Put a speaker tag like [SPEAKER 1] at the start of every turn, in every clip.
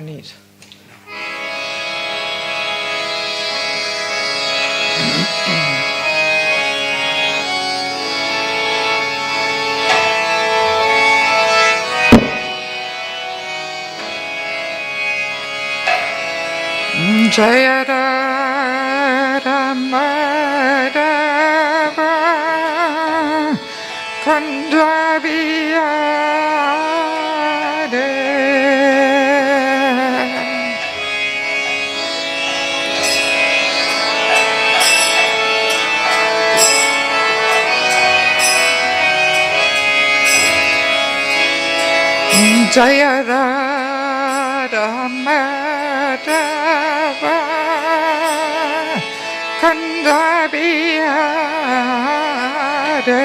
[SPEAKER 1] neat. Jayaramadava Kandaviyade Jayaramadava Kandaviyade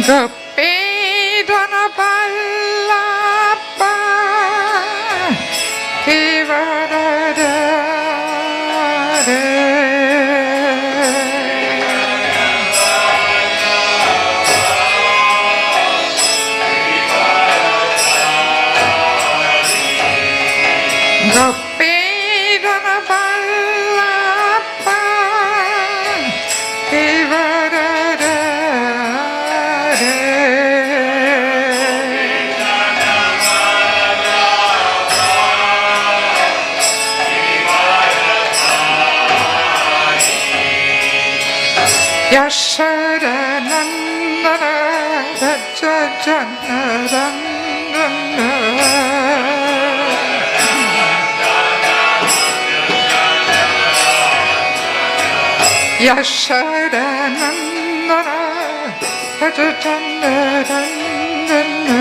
[SPEAKER 1] Gopedana Ballapa Kivadade Gopedana Ballapa Kivadade Yashoda Nandana Rajanarandana Yashoda Nandana Rajanarandana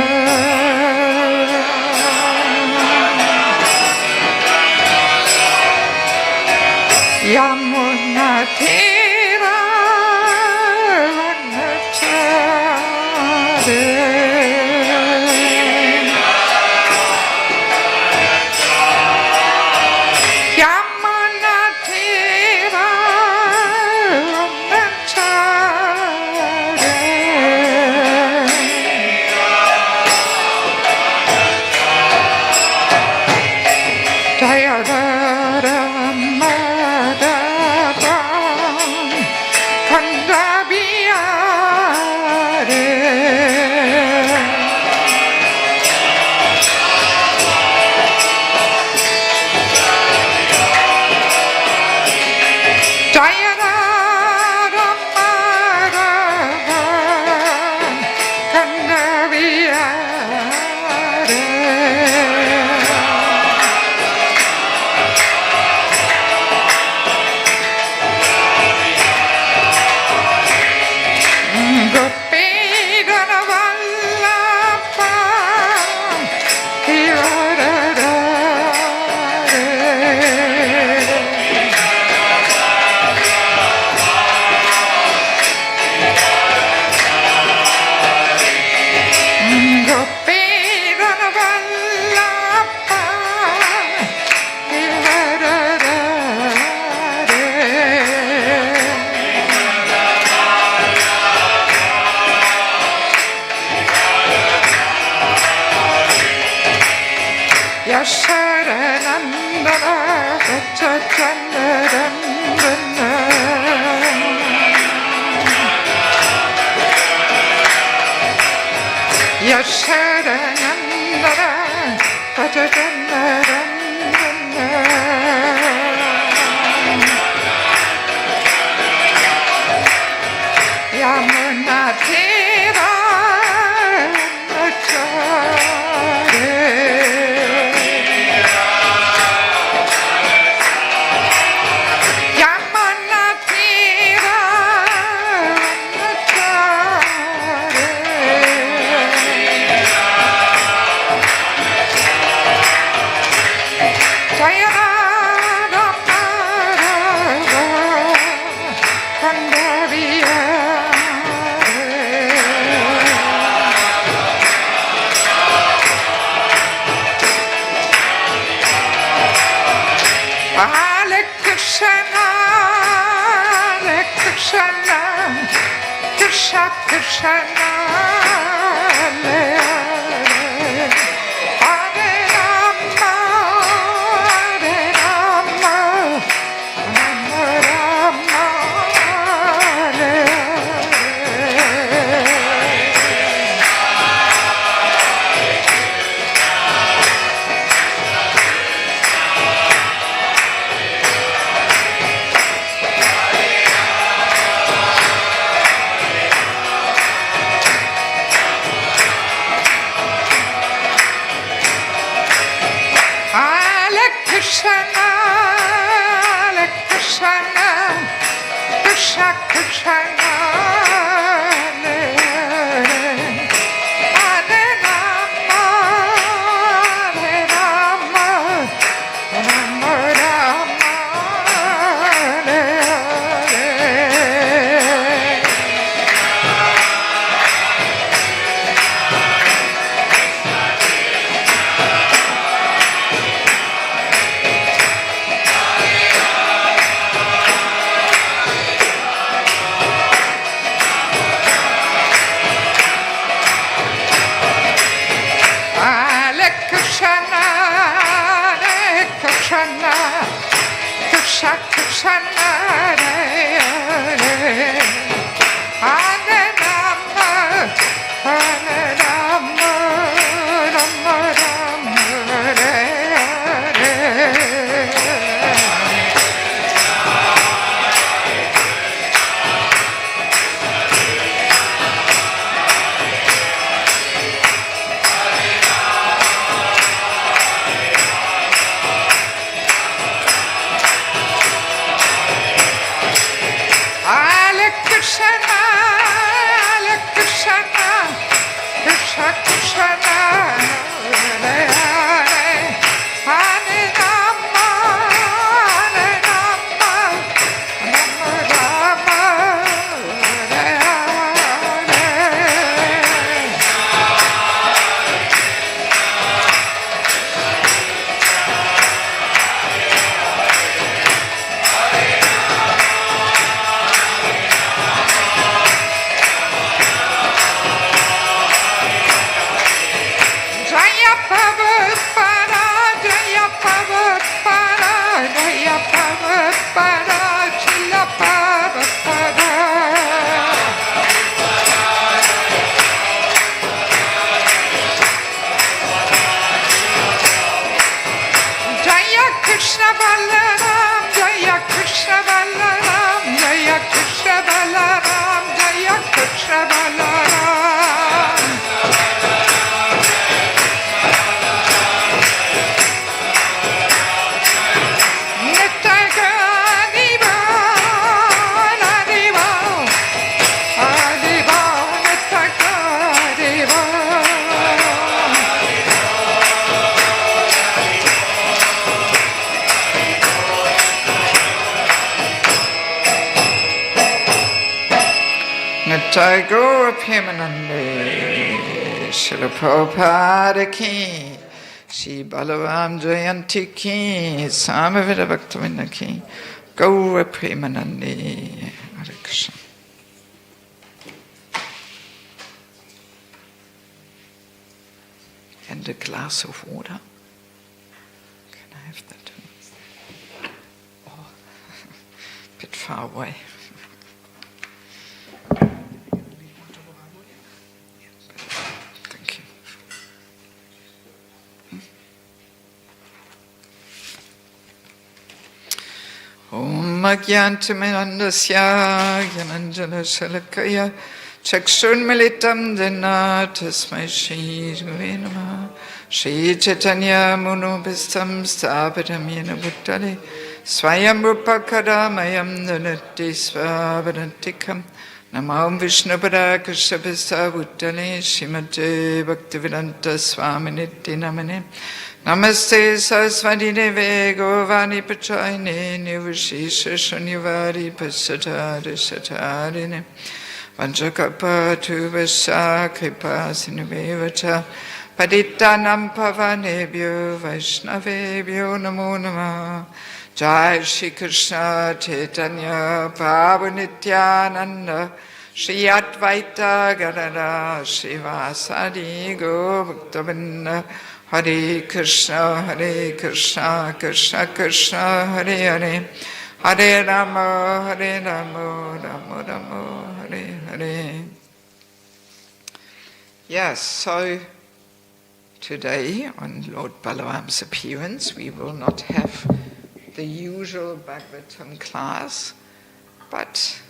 [SPEAKER 1] Yamuna Tira Jayaramadava Krishna, Hare Krishna, Krishna Krishna, Hare Hare, Hare Rama, Hare Rama, Rama Rama, Hare Hare. Krishna, Hare Krishna, Krishna Krishna, Hare Hare, Hare Rama, Hare Rama, Rama Rama, Hare Hare. Krishna, Hare Krishna, Krishna Krishna, Hare Hare, Hare Rama, Hare Rama, Rama Rama, Hare Hare. Krishna, Hare Krishna, Krishna Krishna, Hare Hare, Hare Rama, Hare Rama, Rama Rama, Hare Hare. Krishna Balram, Jaya Krishna Balram, Jaya Krishna Balram, Jaya Krishna Balram. Nitya Adiva, Adiva, Adiva, Nitya Adiva. Nitai Gaura Premanande, Srila Prabhupada ki, Shri Balram Jayanti ki, Samaveda Bhaktavinda ki, Gaura Premanande, Hare Krishna. And a glass of water. Can I have that? Oh, a bit far away. Om Agyantamirandasya Gyananjana Shalakaya Chakshurmilitam Dena Tasmai Shri Gurave Namah Shri Chaitanya Monobhistam Sthapitam Yena Bhuttale Swayam Rupakadamayam Dhanati Swavadantikam Namam Vishnupada Krishnabhista Bhuttale Srimate Bhaktivedanta Swaminiti Namane Namaste Saraswati Deve Govani Pachayane Nivashisha Shunyavari Pasatari Satarine Vanjakapa Tuvasa Kripa Sinubevacha Paditanam Pavanebhyo Vaishnavebhyo Namo Namah Jai Shri Krishna Chaitanya Prabhu Nityananda Shri Advaita Gadadhara Srivasadi Gaura Hare Krishna Krishna Krishna Hare Hare Hare Rama Rama Rama Hare Hare. Yes, so today on Lord Balram's appearance we will not have the usual Bhagavatam class, but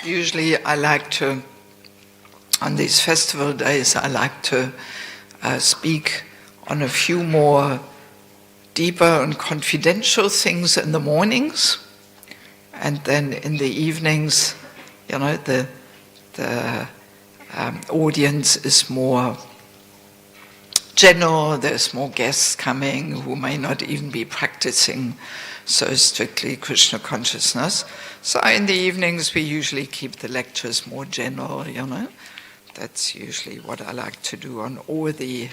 [SPEAKER 1] usually I like to, on these festival days, I like to speak on a few more deeper and confidential things in the mornings, and then in the evenings, the audience is more general. There's more guests coming who may not even be practicing so strictly Krishna consciousness. So in the evenings we usually keep the lectures more general, That's usually what I like to do on all the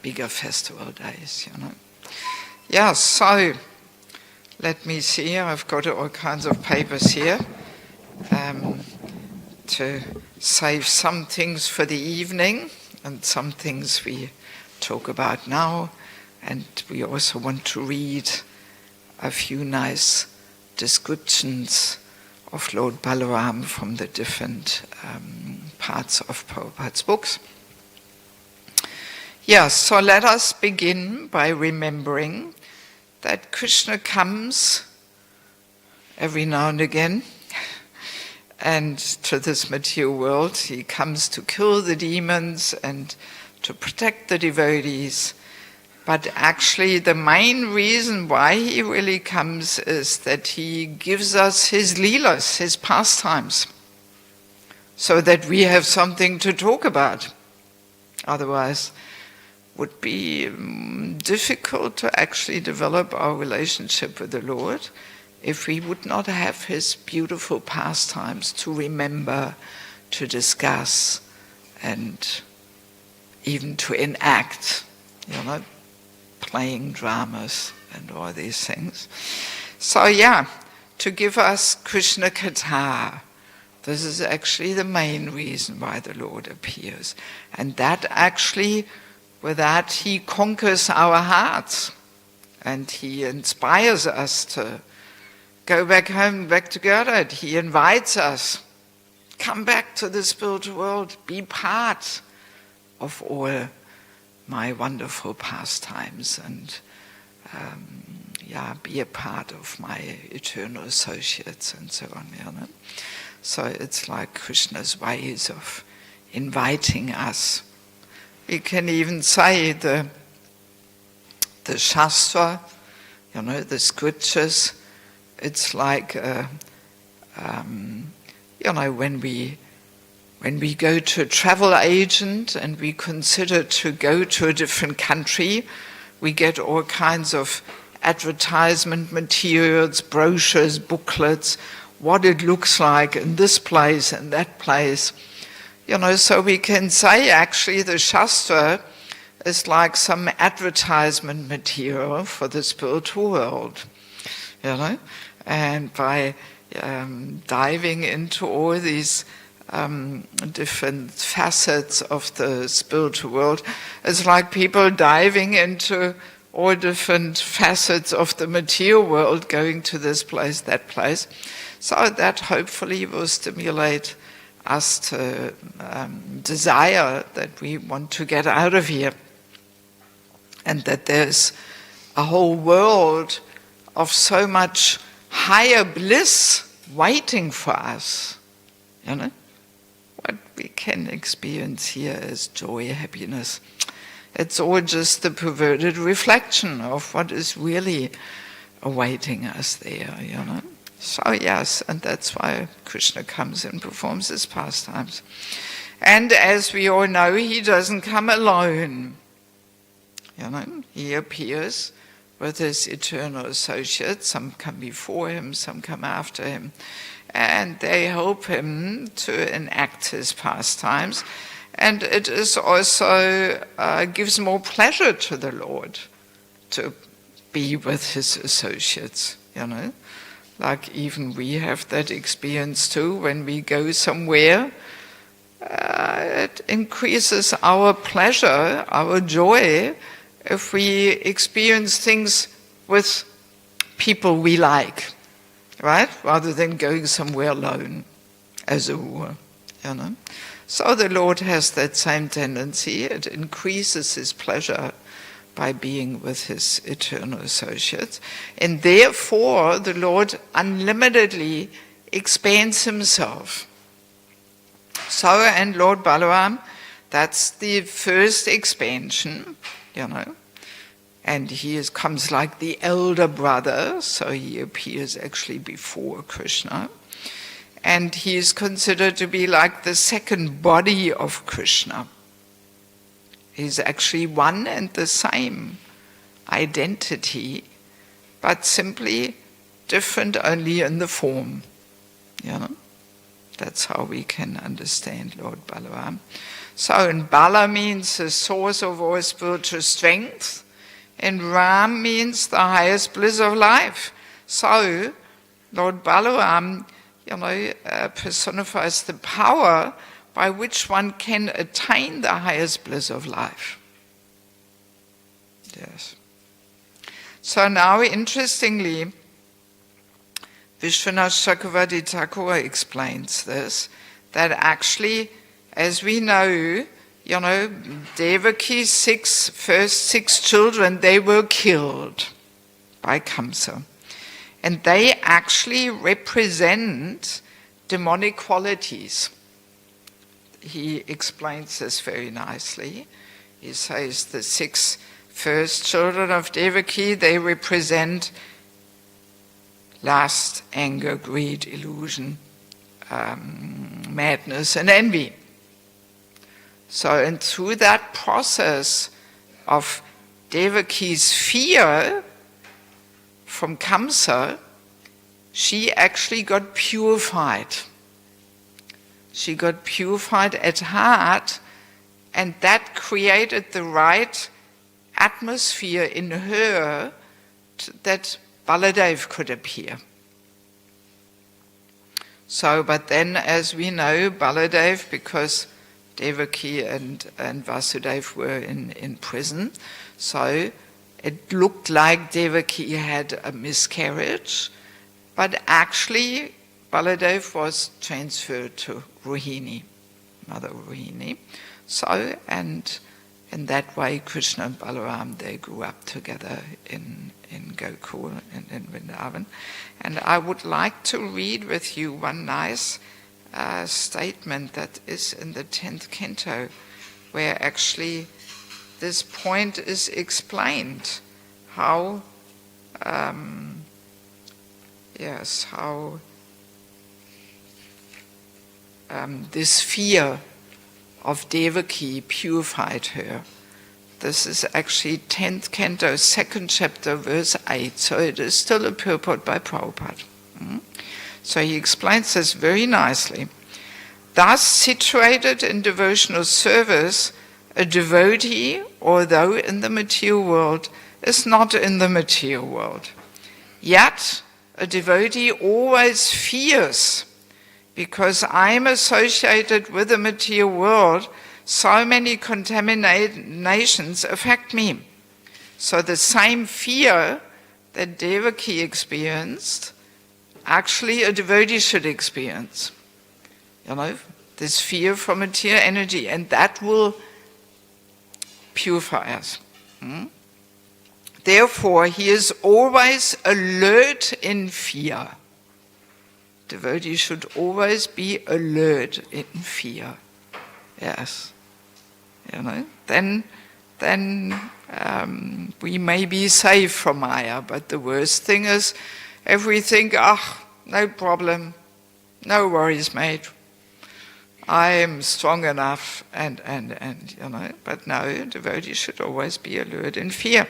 [SPEAKER 1] bigger festival days, Yeah, so let me see, I've got all kinds of papers here to save some things for the evening and some things we talk about now, and we also want to read a few nice descriptions of Lord Balram from the different parts of Prabhupada's books. Yes, so let us begin by remembering that Krishna comes every now and again and to this material world. He comes to kill the demons and to protect the devotees. But actually the main reason why he really comes is that he gives us his leelas, his pastimes, so that we have something to talk about. Otherwise it would be difficult to actually develop our relationship with the Lord if we would not have his beautiful pastimes to remember, to discuss, and even to enact, playing dramas and all these things. So to give us Krishna Katha, this is actually the main reason why the Lord appears. And that actually, with that he conquers our hearts and he inspires us to go back home, back to Godhead. He invites us, come back to the spiritual world, be part of all my wonderful pastimes, and be a part of my eternal associates and so on. So it's like Krishna's ways of inviting us. We can even say the Shastra, the scriptures. It's like when we go to a travel agent and we consider to go to a different country, we get all kinds of advertisement materials, brochures, booklets, what it looks like in this place and that place. So we can say actually the Shastra is like some advertisement material for the spiritual world, And by diving into all these different facets of the spiritual world, it's like people diving into all different facets of the material world, going to this place, that place. So that hopefully will stimulate us to desire that we want to get out of here, and that there's a whole world of so much higher bliss waiting for us. What we can experience here is joy, happiness. It's all just the perverted reflection of what is really awaiting us there, So yes, and that's why Krishna comes and performs his pastimes. And as we all know, he doesn't come alone. He appears with his eternal associates. Some come before him, some come after him. And they help him to enact his pastimes. And it is also gives more pleasure to the Lord to be with his associates, Like even we have that experience too when we go somewhere. It increases our pleasure, our joy, if we experience things with people we like, right? Rather than going somewhere alone, as a rule, So the Lord has that same tendency. It increases his pleasure by being with his eternal associates. And therefore, the Lord unlimitedly expands himself. So, and Lord Balram, that's the first expansion, And he comes like the elder brother, so he appears actually before Krishna. And he is considered to be like the second body of Krishna. He's actually one and the same identity, but simply different only in the form. That's how we can understand Lord Balram. So, and Bala means the source of all spiritual strength, and Ram means the highest bliss of life. So, Lord Balram, personifies the power by which one can attain the highest bliss of life. Yes. So now, interestingly, Vishwanath Chakravarti Thakur explains this, that actually, as we know, Devaki's first six children, they were killed by Kamsa. And they actually represent demonic qualities. He explains this very nicely. He says the six first children of Devaki, they represent lust, anger, greed, illusion, madness, and envy. So, and through that process of Devaki's fear from Kamsa, she actually got purified. She got purified at heart, and that created the right atmosphere in her that Baladev could appear. So, but then, as we know, Baladev, because Devaki and Vasudev were in prison, so it looked like Devaki had a miscarriage, but actually Baladev was transferred to Rohini, Mother Rohini. So, and in that way, Krishna and Balram, they grew up together in Gokul and in Vrindavan. And I would like to read with you one nice statement that is in the 10th canto, where actually this point is explained, how this fear of Devaki purified her. This is actually 10th canto, 2nd chapter, verse 8. So it is still a purport by Prabhupada. So he explains this very nicely. Thus, situated in devotional service, a devotee, although in the material world, is not in the material world. Yet, a devotee always fears, because I am associated with the material world, so many contaminations affect me. So the same fear that Devaki experienced, actually a devotee should experience. This fear from material energy, and that will purify us. Therefore, he is always alert in fear. Devotee should always be alert in fear. Yes. Then we may be safe from Maya, but the worst thing is if we think, no problem, no worries, mate. I am strong enough, and but no, devotee should always be alert in fear,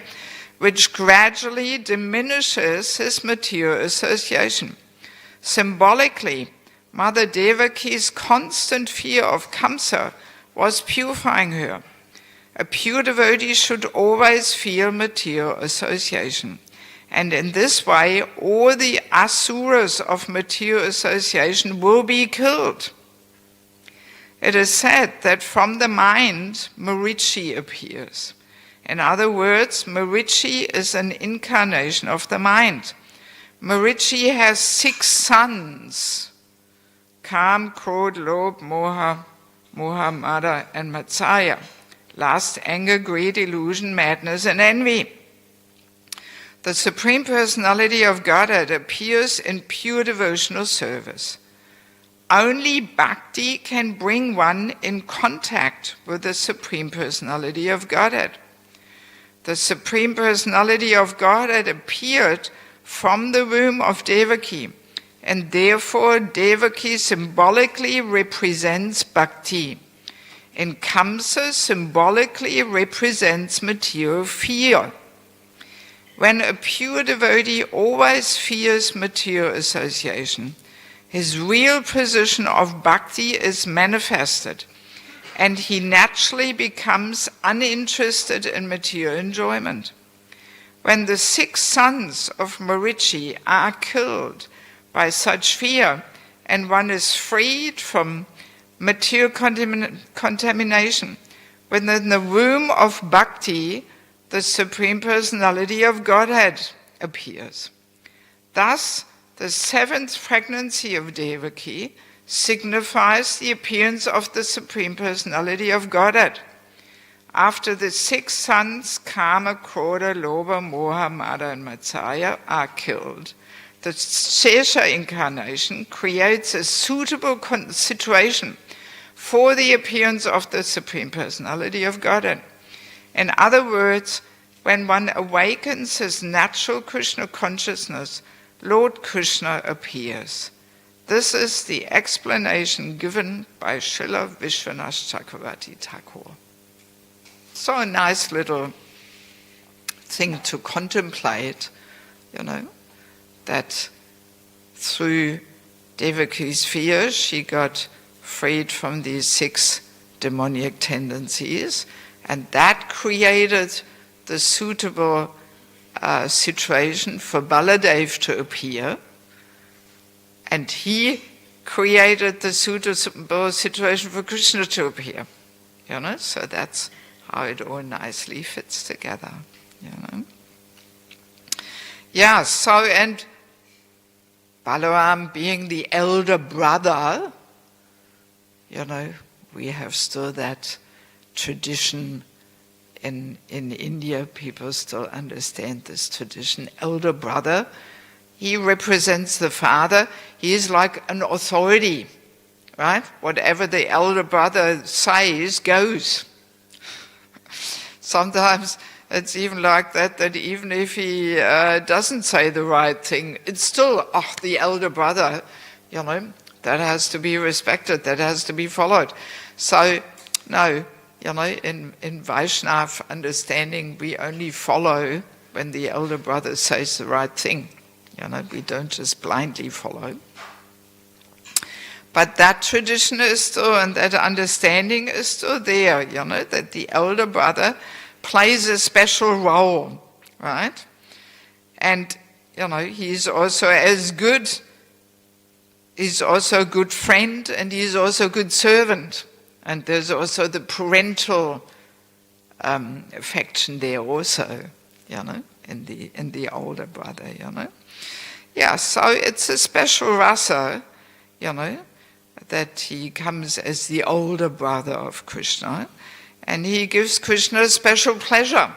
[SPEAKER 1] which gradually diminishes his material association. Symbolically, Mother Devaki's constant fear of Kamsa was purifying her. A pure devotee should always feel material association. And in this way, all the asuras of material association will be killed. It is said that from the mind, Marichi appears. In other words, Marichi is an incarnation of the mind. Marichi has 6 sons: Kam, Krodh, Lobh, Moha, Mada, and Matsaya. Lust, anger, greed, illusion, madness, and envy. The Supreme Personality of Godhead appears in pure devotional service. Only bhakti can bring one in contact with the Supreme Personality of Godhead. The Supreme Personality of Godhead appeared from the womb of Devaki, and therefore Devaki symbolically represents bhakti. And Kamsa symbolically represents material fear. When a pure devotee always fears material association, his real position of bhakti is manifested, and he naturally becomes uninterested in material enjoyment. When the 6 sons of Marichi are killed by such fear, and one is freed from material contamination, within the womb of bhakti, the Supreme Personality of Godhead appears. Thus, the 7th pregnancy of Devaki signifies the appearance of the Supreme Personality of Godhead. After the 6 sons, Kama, Krodha, Lobha, Moha, Mada, and Matsaya, are killed, the Shesha incarnation creates a suitable situation for the appearance of the Supreme Personality of Godhead. In other words, when one awakens his natural Krishna consciousness, Lord Krishna appears. This is the explanation given by Srila Vishwanath Chakravarti Thakur. So a nice little thing to contemplate, that through Devaki's fear, she got freed from these 6 demoniac tendencies, and that created the suitable situation for Baladev to appear, and he created the suitable situation for Krishna to appear. So that's how it all nicely fits together. Yeah, so, and Balram being the elder brother, we have still that tradition in India. People still understand this tradition. Elder brother, he represents the father. He is like an authority, right? Whatever the elder brother says goes. Sometimes it's even like that even if he doesn't say the right thing, it's still, the elder brother, that has to be respected, that has to be followed. So, no, in Vaishnava understanding, we only follow when the elder brother says the right thing. We don't just blindly follow. But that tradition is still, and that understanding is still there, that the elder brother plays a special role, right? And, he's also as good, he's also a good friend, and he's also a good servant. And there's also the parental affection there also, in the older brother, Yeah, so it's a special rasa, that he comes as the older brother of Krishna, and he gives Krishna a special pleasure,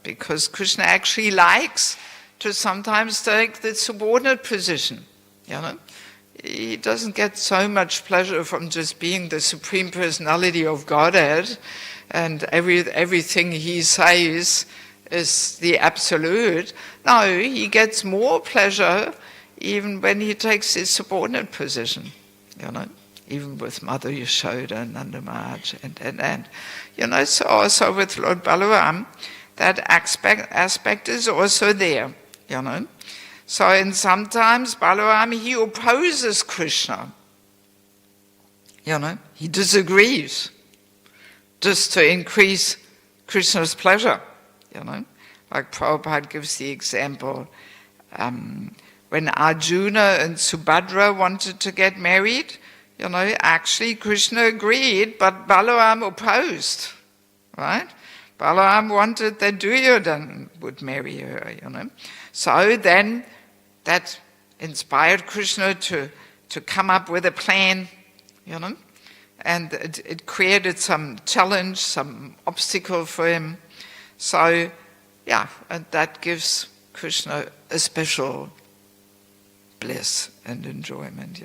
[SPEAKER 1] because Krishna actually likes to sometimes take the subordinate position, He doesn't get so much pleasure from just being the Supreme Personality of Godhead, and everything he says is the absolute. No, he gets more pleasure even when he takes his subordinate position, even with Mother Yashoda and Nanda Maharaj, and so also with Lord Balram, that aspect is also there, So, and sometimes Balram, he opposes Krishna. he disagrees just to increase Krishna's pleasure, Like Prabhupada gives the example, when Arjuna and Subhadra wanted to get married, actually Krishna agreed, but Balram opposed, right? Balram wanted that Duryodhana would marry her, So then that inspired Krishna to come up with a plan, and it created some challenge, some obstacle for him. So, and that gives Krishna a special bliss and enjoyment,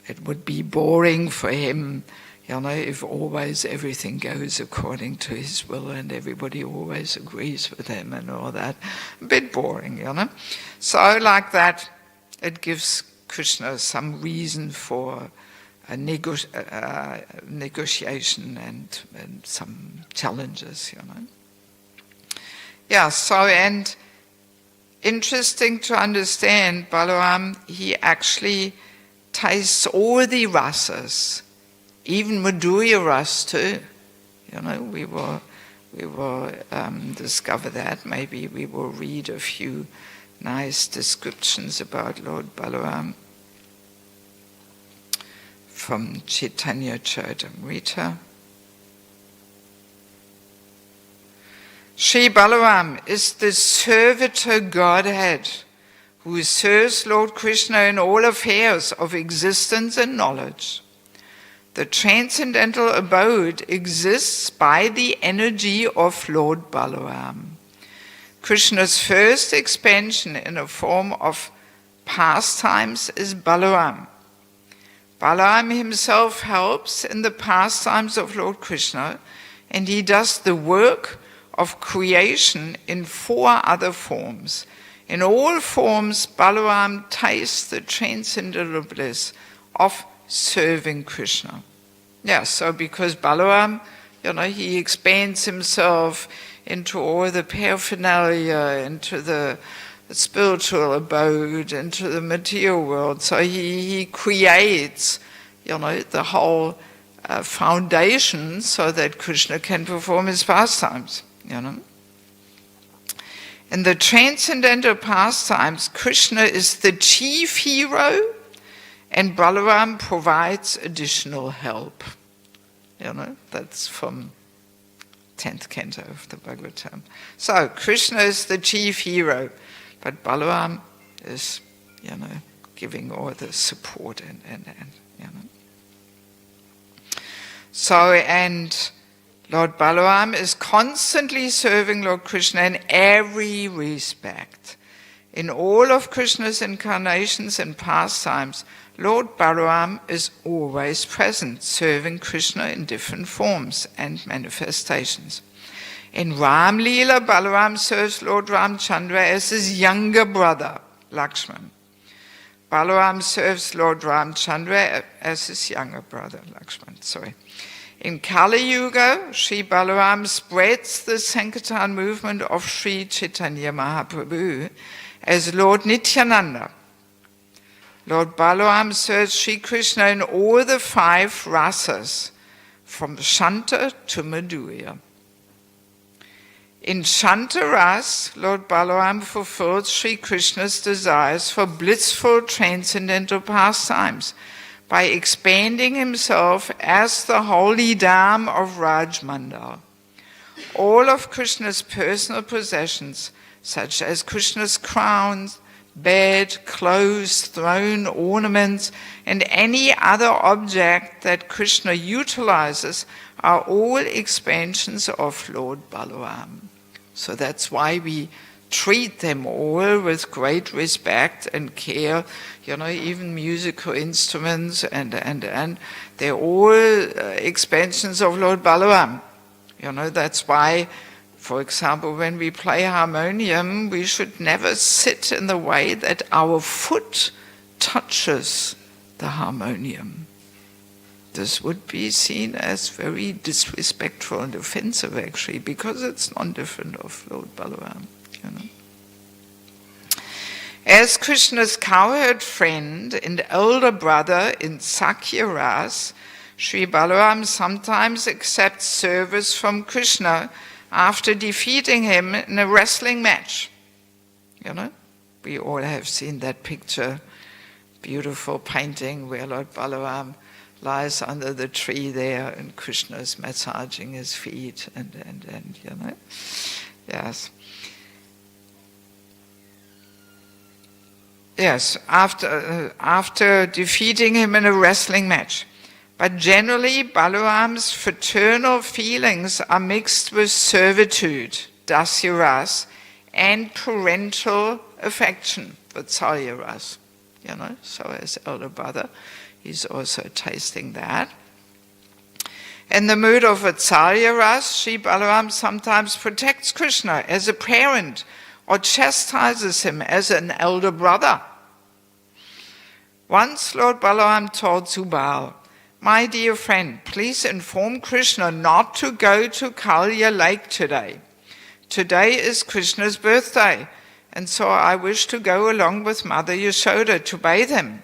[SPEAKER 1] It would be boring for him, if always everything goes according to his will and everybody always agrees with him and all that. A bit boring, So like that, it gives Krishna some reason for a negotiation and some challenges, and interesting to understand, Balram, he actually tastes all the rasas, even Madhurya ras too. We will discover that. Maybe we will read a few nice descriptions about Lord Balram from Chaitanya Charitamrita. Sri Balram is the servitor Godhead who serves Lord Krishna in all affairs of existence and knowledge. The transcendental abode exists by the energy of Lord Balram. Krishna's first expansion in a form of pastimes is Balram. Balram himself helps in the pastimes of Lord Krishna, and he does the work of creation in 4 other forms. In all forms, Balram tastes the transcendental bliss of serving Krishna. So because Balram, he expands himself into all the paraphernalia, into the spiritual abode, into the material world. So he creates, the whole foundation so that Krishna can perform his pastimes. In the transcendental pastimes, Krishna is the chief hero, and Balram provides additional help. That's from 10th canto of the Bhagavatam. So Krishna is the chief hero, but Balram is, giving all the support and. So, and Lord Balram is constantly serving Lord Krishna in every respect. In all of Krishna's incarnations and pastimes, Lord Balram is always present, serving Krishna in different forms and manifestations. In Ram Leela, Balram serves Lord Ramchandra as his younger brother, Lakshman. Balram serves Lord Ramchandra as his younger brother, Lakshman. In Kali Yuga, Sri Balram spreads the Sankirtan movement of Sri Chaitanya Mahaprabhu as Lord Nityananda. Lord Balram serves Sri Krishna in all the 5 rasas, from Shanta to Madhurya. In Shanta Ras, Lord Balram fulfills Sri Krishna's desires for blissful transcendental pastimes by expanding himself as the holy Dham of Rajmandal. All of Krishna's personal possessions, such as Krishna's crown, bed, clothes, throne, ornaments, and any other object that Krishna utilizes, are all expansions of Lord Balram. So that's why we treat them all with great respect and care, even musical instruments, and they're all expansions of Lord Balram. That's why, for example, when we play harmonium, we should never sit in the way that our foot touches the harmonium. This would be seen as very disrespectful and offensive, actually, because it's non-different of Lord Balram. As Krishna's cowherd friend and elder brother in Sakya Ras, Sri Balaram sometimes accepts service from Krishna after defeating him in a wrestling match. You know, we all have seen that picture, beautiful painting where Lord Balaram lies under the tree there and Krishna is massaging his feet and you know, yes. Yes, after defeating him in a wrestling match. But generally, Balaram's fraternal feelings are mixed with servitude, dasyaras, and parental affection, vatsalyaras. You know, so as elder brother, he's also tasting that. In the mood of vatsalyaras, Sri Balaram sometimes protects Krishna as a parent or chastises him as an elder brother. Once Lord Balram told Subal, "My dear friend, please inform Krishna not to go to Kalya Lake today. Today is Krishna's birthday, and so I wish to go along with Mother Yashoda to bathe him.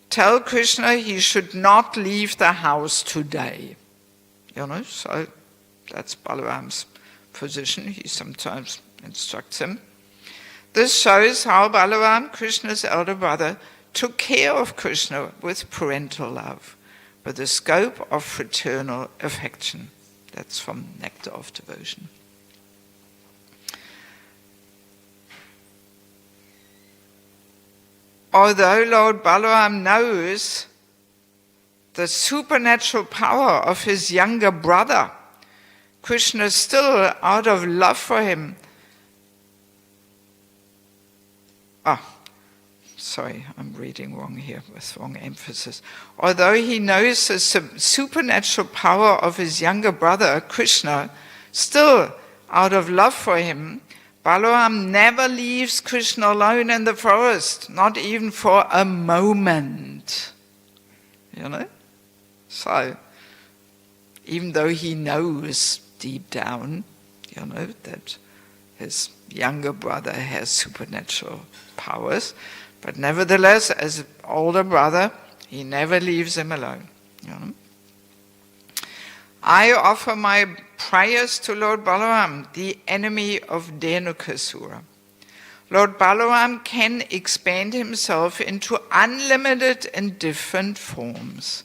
[SPEAKER 1] Tell Krishna he should not leave the house today." You know, so that's Balaram's position. He sometimes instructs him. This shows how Balaram, Krishna's elder brother, took care of Krishna with parental love, with the scope of fraternal affection. That's from Nectar of Devotion. Although Lord Balaram knows the supernatural power of his younger brother, Krishna still, out of love for him, sorry, I'm reading wrong here with wrong emphasis. Although he knows the supernatural power of his younger brother, Krishna, still, out of love for him, Balaram never leaves Krishna alone in the forest, not even for a moment. You know? So, even though he knows deep down, you know, that his younger brother has supernatural powers, but nevertheless, as an older brother, he never leaves him alone. You know? I offer my prayers to Lord Balaram, the enemy of Dhenukasura. Lord Balaram can expand himself into unlimited and different forms.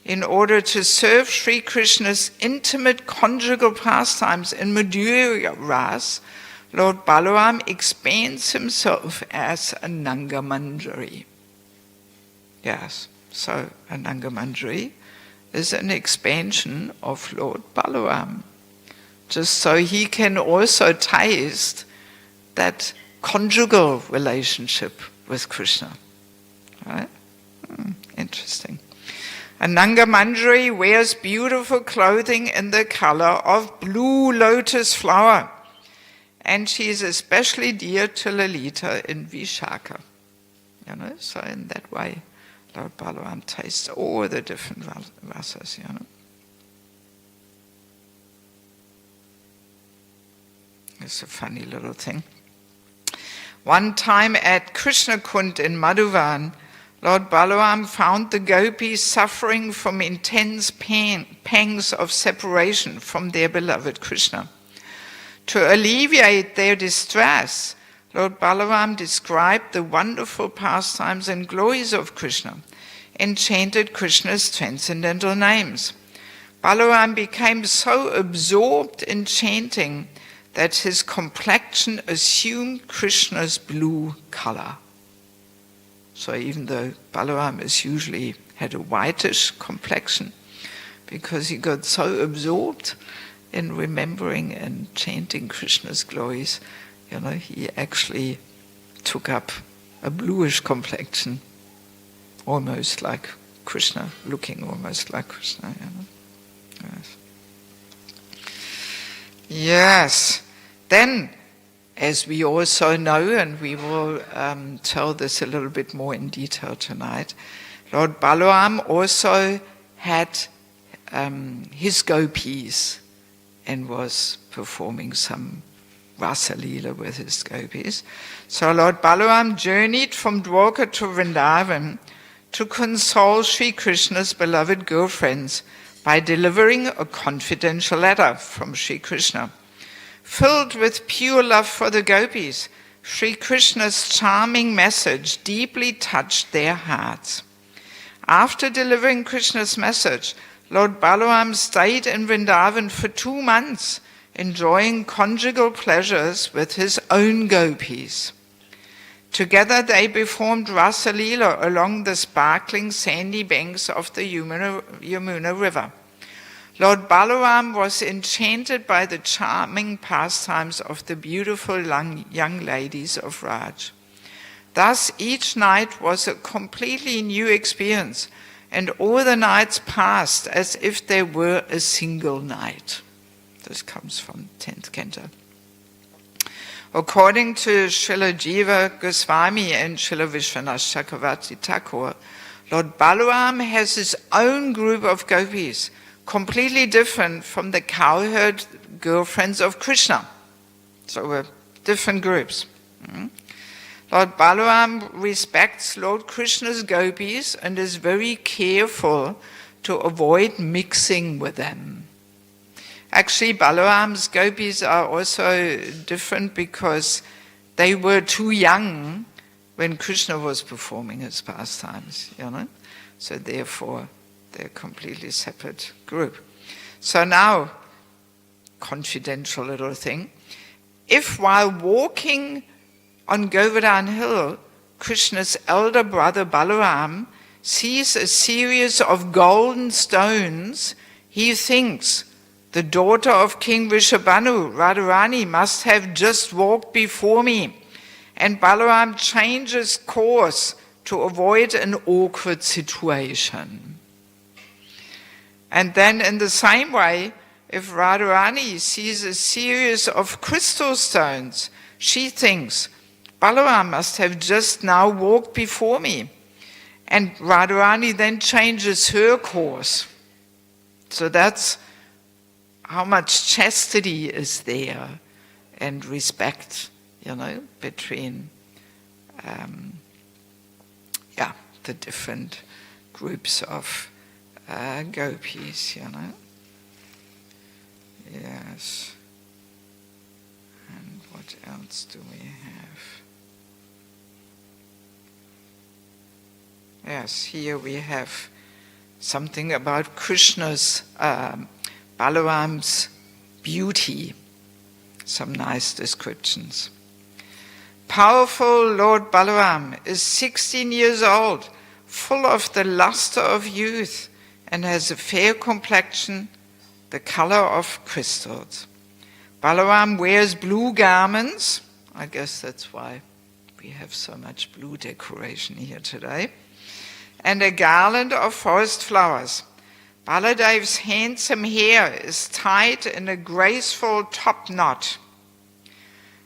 [SPEAKER 1] In order to serve Sri Krishna's intimate conjugal pastimes in Madhurya Ras, Lord Balaram expands himself as a Nangamanjari. Yes, so a Nangamanjari is an expansion of Lord Balaram, just so he can also taste that conjugal relationship with Krishna. Right? Interesting. A Nangamanjari wears beautiful clothing in the color of blue lotus flower, and she is especially dear to Lalita in Vishaka. You know, so in that way, Lord Balaram tastes all the different rasas, you know. It's a funny little thing. One time at Krishna Kund in Madhuvan, Lord Balaram found the gopis suffering from intense pangs of separation from their beloved Krishna. To alleviate their distress, Lord Balaram described the wonderful pastimes and glories of Krishna and chanted Krishna's transcendental names. Balaram became so absorbed in chanting that his complexion assumed Krishna's blue color. So even though Balaram is usually had a whitish complexion, because he got so absorbed in remembering and chanting Krishna's glories, you know, he actually took up a bluish complexion, almost like Krishna, looking almost like Krishna. You know? Yes. Yes. Then, as we also know, and we will tell this a little bit more in detail tonight, Lord Balaram also had his gopis and was performing some Rasa Leela with his gopis. So Lord Balaram journeyed from Dwarka to Vrindavan to console Sri Krishna's beloved girlfriends by delivering a confidential letter from Sri Krishna. Filled with pure love for the gopis, Sri Krishna's charming message deeply touched their hearts. After delivering Krishna's message, Lord Balaram stayed in Vrindavan for 2 months, enjoying conjugal pleasures with his own gopis. Together they performed Rasa Leela along the sparkling sandy banks of the Yamuna River. Lord Balaram was enchanted by the charming pastimes of the beautiful young ladies of Raj. Thus each night was a completely new experience, and all the nights passed as if they were a single night. This comes from 10th Canto. According to Srila Jiva Goswami and Srila Vishwanath Chakravarti Thakur, Lord Balaram has his own group of gopis, completely different from the cowherd girlfriends of Krishna. So we're different groups. Lord Balaram respects Lord Krishna's gopis and is very careful to avoid mixing with them. Actually, Balaram's gopis are also different because they were too young when Krishna was performing his pastimes, So therefore, they're a completely separate group. So now, confidential little thing. If while walking on Govardhan Hill, Krishna's elder brother Balaram sees a series of golden stones, he thinks, the daughter of King Rishabhanu, Radharani, must have just walked before me. And Balaram changes course to avoid an awkward situation. And then in the same way, if Radharani sees a series of crystal stones, she thinks, Balaram must have just now walked before me. And Radharani then changes her course. So that's how much chastity is there and respect, between the different groups of gopis, Yes. And what else do we have? Yes, here we have something about Krishna's Balaram's beauty, some nice descriptions. Powerful Lord Balaram is 16 years old, full of the luster of youth, and has a fair complexion, the color of crystals. Balaram wears blue garments. I guess that's why we have so much blue decoration here today. And a garland of forest flowers. Baladev's handsome hair is tied in a graceful top knot.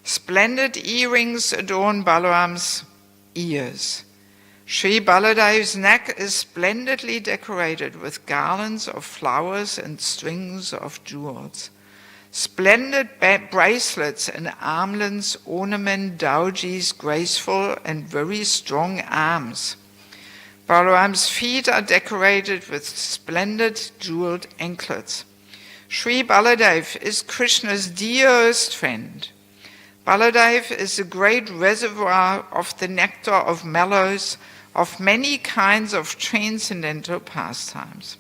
[SPEAKER 1] Splendid earrings adorn Balaram's ears. Sri Baladev's neck is splendidly decorated with garlands of flowers and strings of jewels. Splendid bracelets and armlets ornament Dauji's graceful and very strong arms. Balaram's feet are decorated with splendid jeweled anklets. Sri Baladev is Krishna's dearest friend. Baladev is a great reservoir of the nectar of mellows, of many kinds of transcendental pastimes.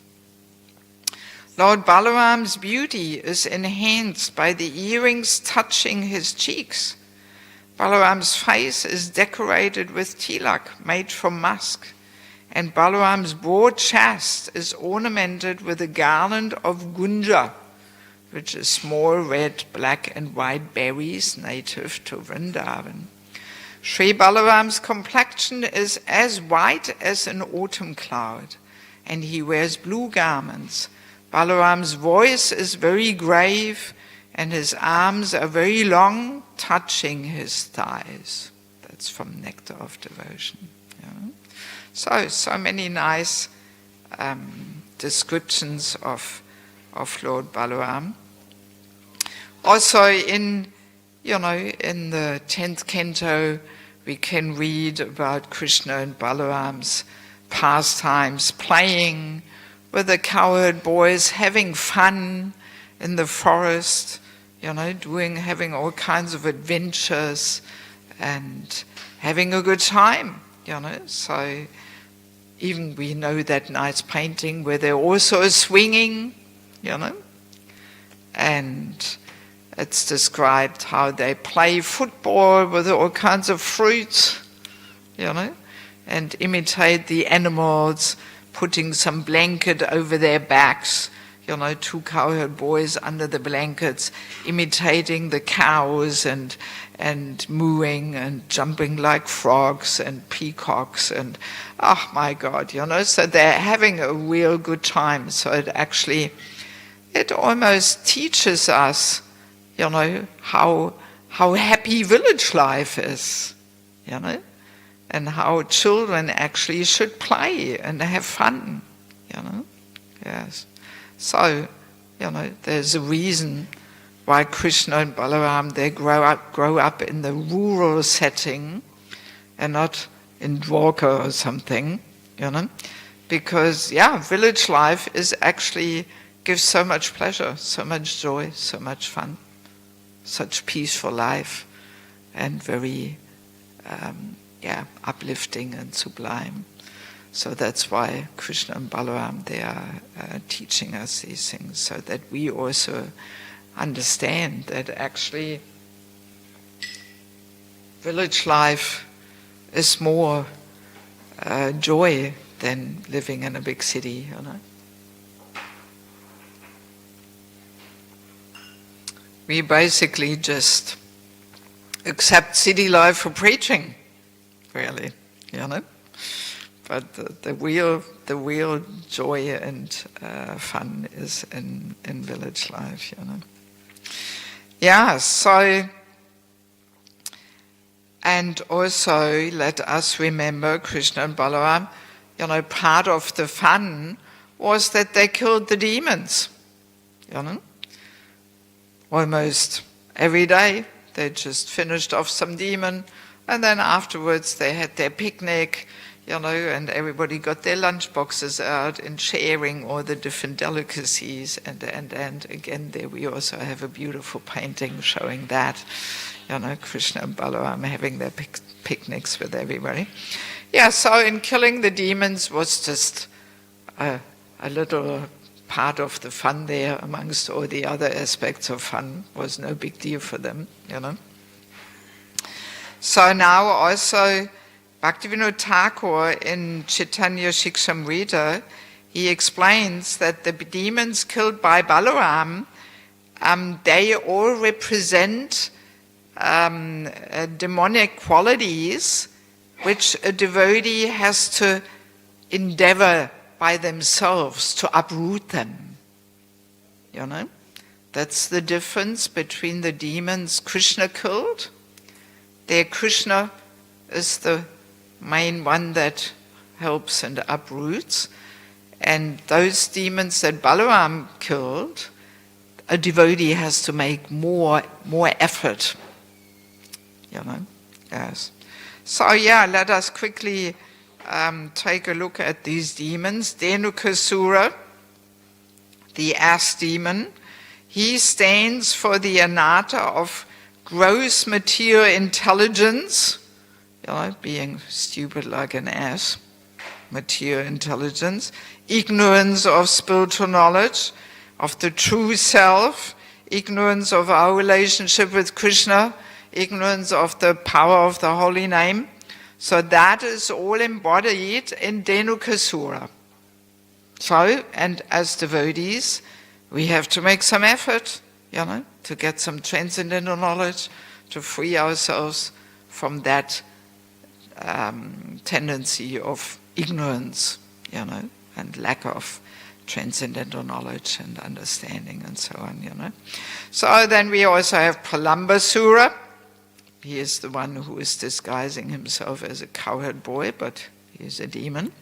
[SPEAKER 1] Lord Balaram's beauty is enhanced by the earrings touching his cheeks. Balaram's face is decorated with tilak made from musk, and Balaram's broad chest is ornamented with a garland of gunja, which is small red, black and white berries native to Vrindavan. Sri Balaram's complexion is as white as an autumn cloud, and he wears blue garments. Balaram's voice is very grave, and his arms are very long, touching his thighs. That's from Nectar of Devotion. So many nice descriptions of Lord Balaram. Also in in the 10th canto, we can read about Krishna and Balaram's pastimes, playing with the cowherd boys, having fun in the forest, having all kinds of adventures and having a good time, So even we know that nice painting where they're also swinging, and it's described how they play football with all kinds of fruits, and imitate the animals, putting some blanket over their backs, 2 cowherd boys under the blankets, imitating the cows and mooing and jumping like frogs and peacocks and, oh my God, so they're having a real good time. So it almost teaches us, how happy village life is, and how children actually should play and have fun, Yes. So, there's a reason why Krishna and Balaram, they grow up in the rural setting and not in Dwarka or something, because, village life gives so much pleasure, so much joy, so much fun, such peaceful life, and very, uplifting and sublime. So that's why Krishna and Balaram, they are teaching us these things, so that we also understand that actually village life is more joy than living in a big city, We basically just accept city life for preaching, really, But the real joy and fun is in village life, So, and also let us remember Krishna and Balaram, part of the fun was that they killed the demons, Almost every day they just finished off some demon, and then afterwards they had their picnic, and everybody got their lunch boxes out and sharing all the different delicacies. And again, there we also have a beautiful painting showing that, Krishna and Balaram having their picnics with everybody. So in killing the demons was just a little part of the fun there amongst all the other aspects of fun. Was no big deal for them, So now also Bhaktivinoda Thakur in Chaitanya Shikshamrita, he explains that the demons killed by Balaram, they all represent demonic qualities which a devotee has to endeavor by themselves to uproot them. That's the difference between the demons Krishna killed. There Krishna is the main one that helps and uproots. And those demons that Balaram killed, a devotee has to make more effort. Yes. So let us quickly take a look at these demons. Dhenukasura, the ass demon, he stands for the anatta of gross material intelligence, being stupid like an ass, material intelligence, ignorance of spiritual knowledge, of the true self, ignorance of our relationship with Krishna, ignorance of the power of the holy name. So that is all embodied in Dhenukasura. So, and as devotees, we have to make some effort, to get some transcendental knowledge, to free ourselves from that tendency of ignorance, and lack of transcendental knowledge and understanding and so on, So then we also have Pralambasura. He is the one who is disguising himself as a cowherd boy, but he is a demon.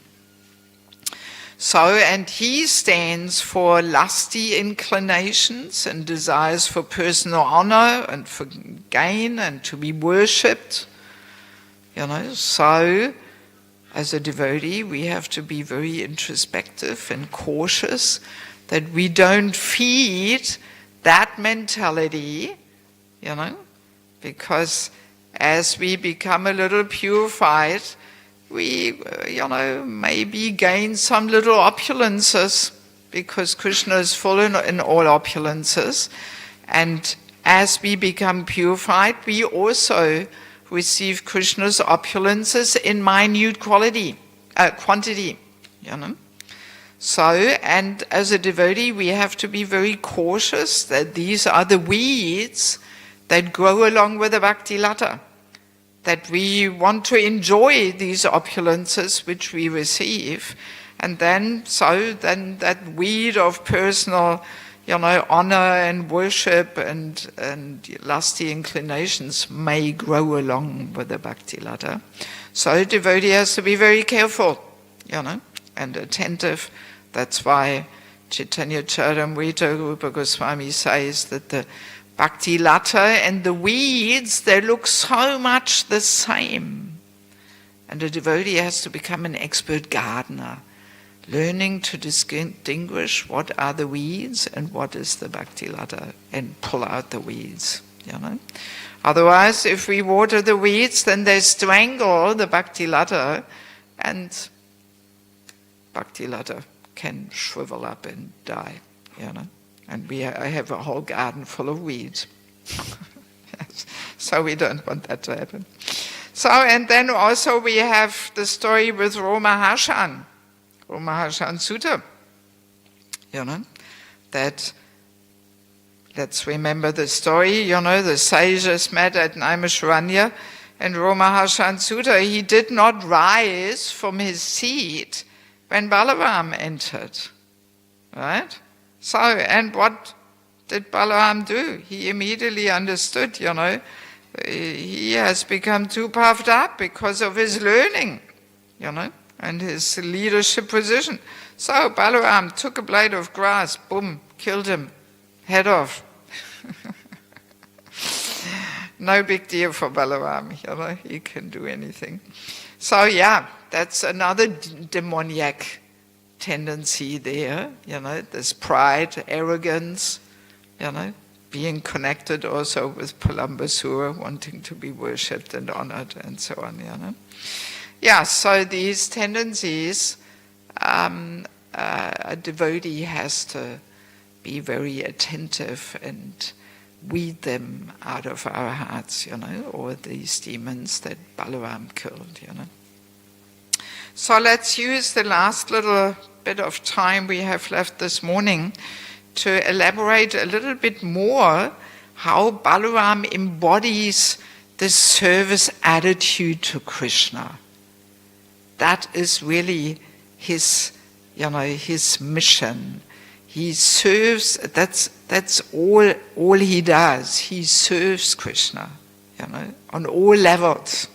[SPEAKER 1] So, and he stands for lusty inclinations and desires for personal honor and for gain and to be worshipped. So as a devotee, we have to be very introspective and cautious that we don't feed that mentality, because as we become a little purified, we, maybe gain some little opulences, because Krishna is full in all opulences. And as we become purified, we also receive Krishna's opulences in minute quantity. So, and as a devotee, we have to be very cautious that these are the weeds that grow along with the bhakti ladder, that we want to enjoy these opulences which we receive, and then that weed of personal, honor and worship and lusty inclinations may grow along with the bhakti ladder. So a devotee has to be very careful, and attentive. That's why Chaitanya Charitamrita Rupa Goswami says that the bhakti ladder and the weeds, they look so much the same. And a devotee has to become an expert gardener, learning to distinguish what are the weeds and what is the bhakti ladder, and pull out the weeds. Otherwise, if we water the weeds, then they strangle the bhakti ladder, and bhakti ladder can shrivel up and die. And I have a whole garden full of weeds. Yes. So we don't want that to happen. So, and then also we have the story with Romaharshan Sutta. That, let's remember the story, the sages met at Naimisharanya, and Romaharshan Sutta, he did not rise from his seat when Balram entered. Right? So, and what did Balram do? He immediately understood, he has become too puffed up because of his learning, and his leadership position. So Balram took a blade of grass, boom, killed him, head off. No big deal for Balram, he can do anything. So yeah, that's another demoniac tendency there, this pride, arrogance, being connected also with Palambasura, wanting to be worshipped and honored and so on, Yeah, so these tendencies, a devotee has to be very attentive and weed them out of our hearts, or these demons that Balram killed, So let's use the last little bit of time we have left this morning to elaborate a little bit more how Balram embodies this service attitude to Krishna. That is really his, his mission. He serves, that's all he does. He serves Krishna, on all levels,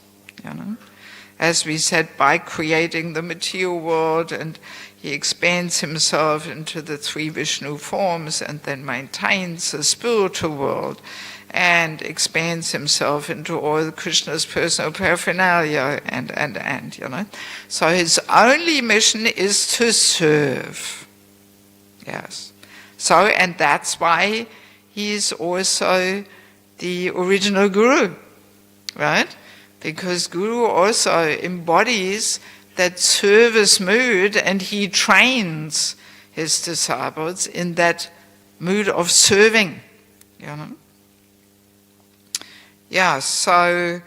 [SPEAKER 1] As we said, by creating the material world, and he expands himself into the three Vishnu forms and then maintains the spiritual world and expands himself into all Krishna's personal paraphernalia and. So his only mission is to serve. Yes. So, and that's why he is also the original guru, right? Because Guru also embodies that service mood, and he trains his disciples in that mood of serving, Yeah, so,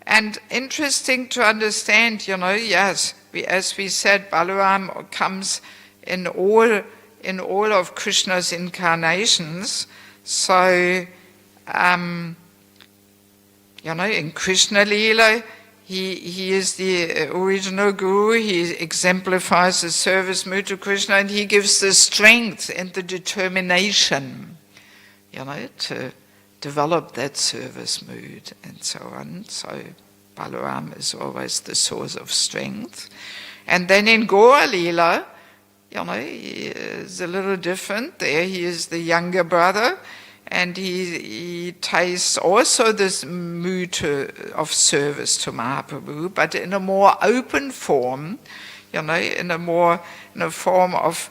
[SPEAKER 1] and interesting to understand, yes, as we said, Balram comes in all of Krishna's incarnations, so, in Krishna Lila, he is the original guru. He exemplifies the service mood to Krishna, and he gives the strength and the determination, to develop that service mood and so on. So Balaram is always the source of strength. And then in Gaura Lila, he is a little different. There he is the younger brother, and he tastes also this mood of service to Mahaprabhu, but in a more open form, in a form of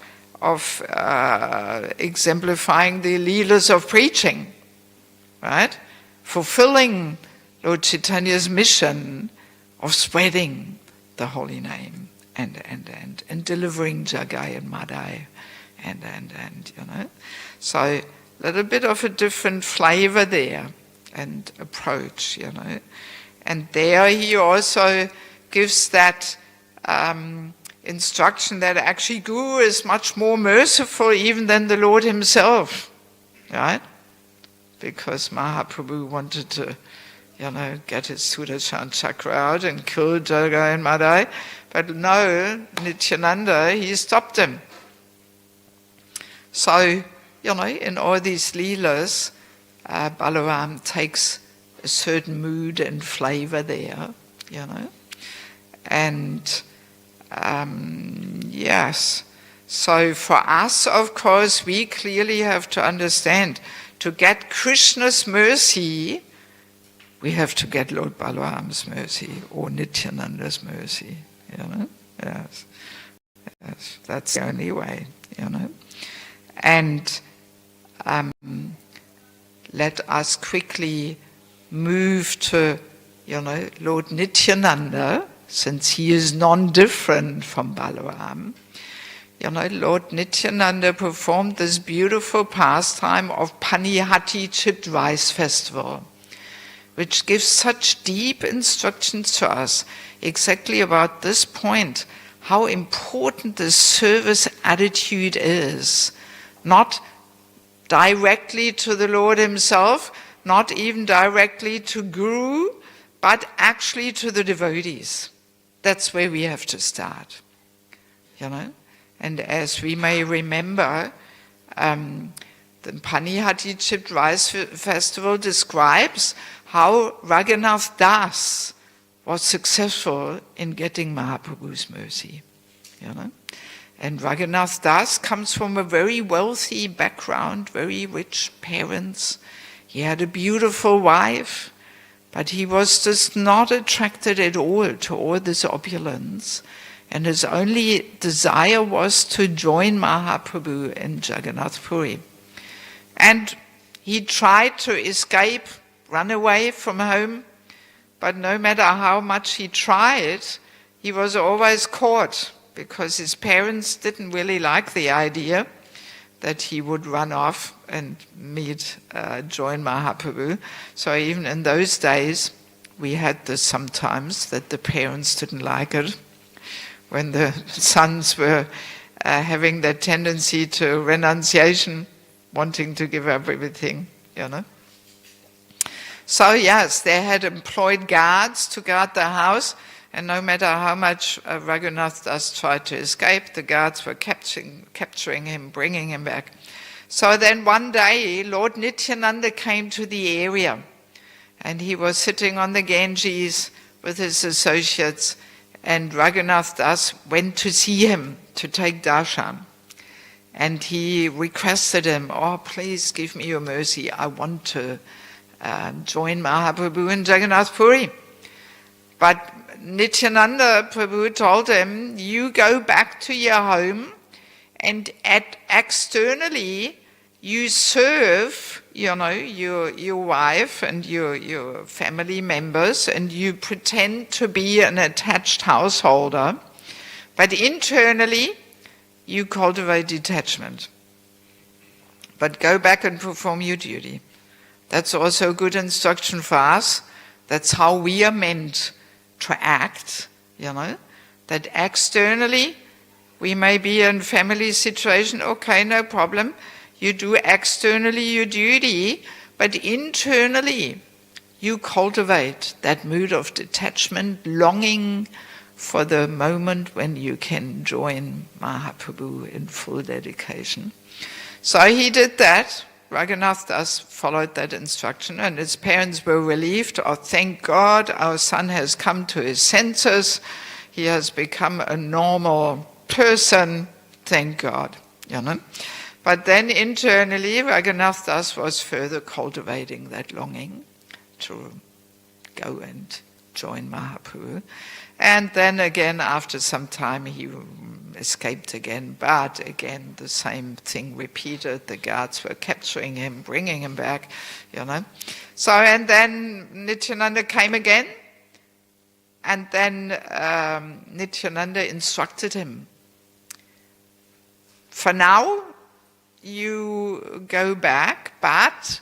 [SPEAKER 1] exemplifying the leelas of preaching, right? Fulfilling Lord Chaitanya's mission of spreading the holy name and delivering Jagai and Madai and So a little bit of a different flavor there and approach, And there he also gives that instruction that actually Guru is much more merciful even than the Lord himself, right? Because Mahaprabhu wanted to, get his Sudarshan chakra out and kill Jagai and Madai, but no, Nityananda, he stopped him. So, in all these leelas, Balaram takes a certain mood and flavor there, And yes, so for us, of course, we clearly have to understand, to get Krishna's mercy, we have to get Lord Balaram's mercy or Nityananda's mercy, Yes, that's the only way, And let us quickly move to, Lord Nityananda, since he is non-different from Balaram. Lord Nityananda performed this beautiful pastime of Panihati Chipped Rice Festival, which gives such deep instructions to us exactly about this point, how important the service attitude is. Not directly to the Lord himself, not even directly to Guru, but actually to the devotees. That's where we have to start, And as we may remember, the Panihati Chipped Rice Festival describes how Raghunath Das was successful in getting Mahaprabhu's mercy, And Raghunath Das comes from a very wealthy background, very rich parents. He had a beautiful wife, but he was just not attracted at all to all this opulence. And his only desire was to join Mahaprabhu in Jagannath Puri. And he tried to escape, run away from home, but no matter how much he tried, he was always caught, because his parents didn't really like the idea that he would run off and join Mahaprabhu. So even in those days, we had this sometimes, that the parents didn't like it, when the sons were having that tendency to renunciation, wanting to give up everything, So yes, they had employed guards to guard the house, and no matter how much Raghunath Das tried to escape, the guards were capturing him, bringing him back. So then one day, Lord Nityananda came to the area, and he was sitting on the Ganges with his associates, and Raghunath Das went to see him to take darshan. And he requested him, please give me your mercy, I want to join Mahaprabhu in Jagannath Puri. But Nityananda Prabhu told him, you go back to your home, and externally you serve, your wife and your family members, and you pretend to be an attached householder, but internally you cultivate detachment. But go back and perform your duty. That's also good instruction for us. That's how we are meant to act, that externally we may be in family situation, okay, no problem. You do externally your duty, but internally you cultivate that mood of detachment, longing for the moment when you can join Mahaprabhu in full dedication. So he did that. Raghunath Das followed that instruction, and his parents were relieved. Thank God, our son has come to his senses. He has become a normal person. thank God, you know. But then internally, Raghunath Das was further cultivating that longing to go and join Mahaprabhu. And then again, after some time, he escaped again. But again, the same thing repeated. The guards were capturing him, bringing him back, you know. So, and then Nityananda came again. And then Nityananda instructed him, for now, you go back, but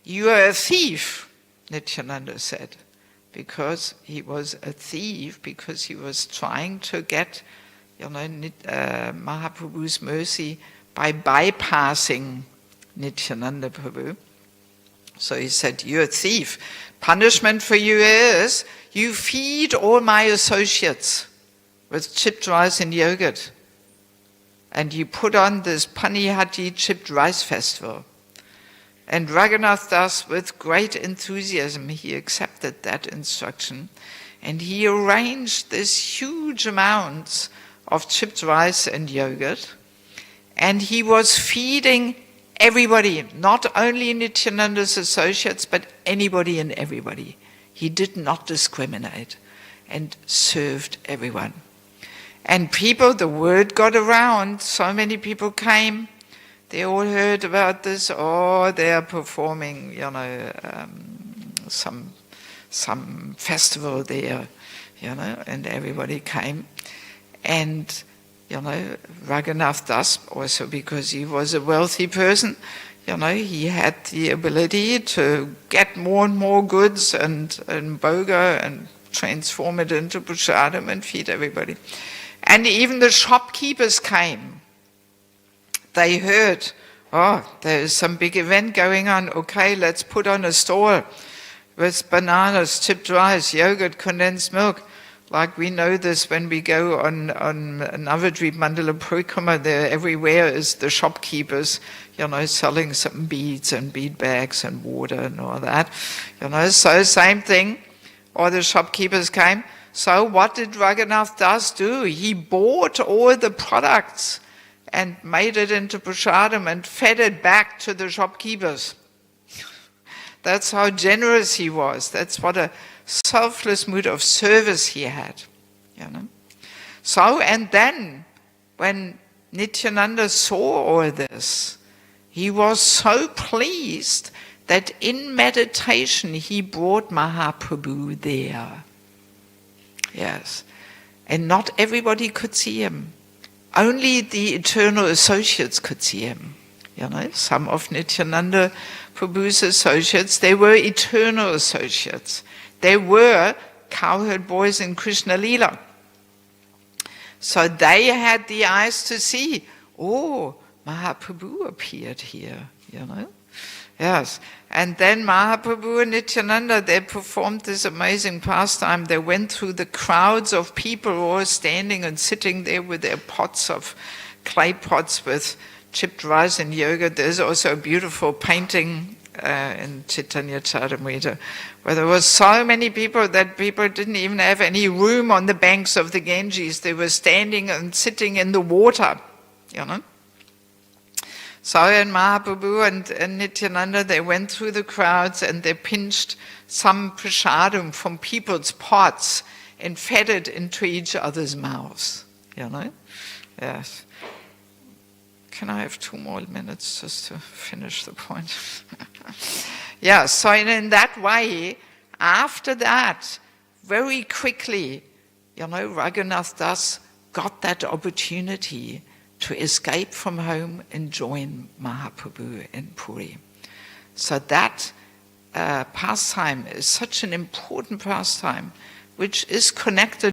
[SPEAKER 1] you are a thief, Nityananda said, because he was a thief, because he was trying to get, you know, Mahaprabhu's mercy by bypassing Nityananda Prabhu. So he said, you're a thief. Punishment for you is, you feed all my associates with chipped rice and yogurt. And you put on this Panihati chipped rice festival. And Raghunath Das, with great enthusiasm, he accepted that instruction. And he arranged this huge amounts of chipped rice and yogurt. And he was feeding everybody, not only Nityananda's associates, but anybody and everybody. He did not discriminate and served everyone. And people, the word got around, so many people came, they all heard about this, oh, they are performing, you know, some festival there, you know, and everybody came. And, you know, Raghunath Das, also because he was a wealthy person, you know, he had the ability to get more and more goods and boga and transform it into prasadam and feed everybody. And even the shopkeepers came. They heard, oh, there's some big event going on. Okay, let's put on a stall with bananas, chipped rice, yogurt, condensed milk. Like we know this when we go on Navadvip Mandala Parikrama, there everywhere is the shopkeepers, you know, selling some beads and bead bags and water and all that. You know, so same thing. All the shopkeepers came. So what did Raghunath Das do? He bought all the products and made it into prasadam and fed it back to the shopkeepers. That's how generous he was. That's what a selfless mood of service he had, you know. So, and then when Nityananda saw all this, he was so pleased that in meditation he brought Mahaprabhu there. Yes. And not everybody could see him. Only the eternal associates could see him. You know, some of Nityananda Prabhu's associates, they were eternal associates. They were cowherd boys in Krishna Lila. So they had the eyes to see, oh, Mahaprabhu appeared here, you know. Yes. And then Mahaprabhu and Nityananda, they performed this amazing pastime. They went through the crowds of people all standing and sitting there with their pots of clay pots with chipped rice and yogurt. There's also a beautiful painting in Chaitanya Charitamrita where there were so many people that people didn't even have any room on the banks of the Ganges. They were standing and sitting in the water, you know. So and Mahaprabhu and Nityananda, they went through the crowds and they pinched some prasadam from people's pots and fed it into each other's mouths, you know. Yes. Can I have 2 more minutes just to finish the point? Yeah, so in that way, after that, very quickly, you know, Raghunath Das got that opportunity to escape from home and join Mahaprabhu in Puri. So that pastime is such an important pastime, which is connected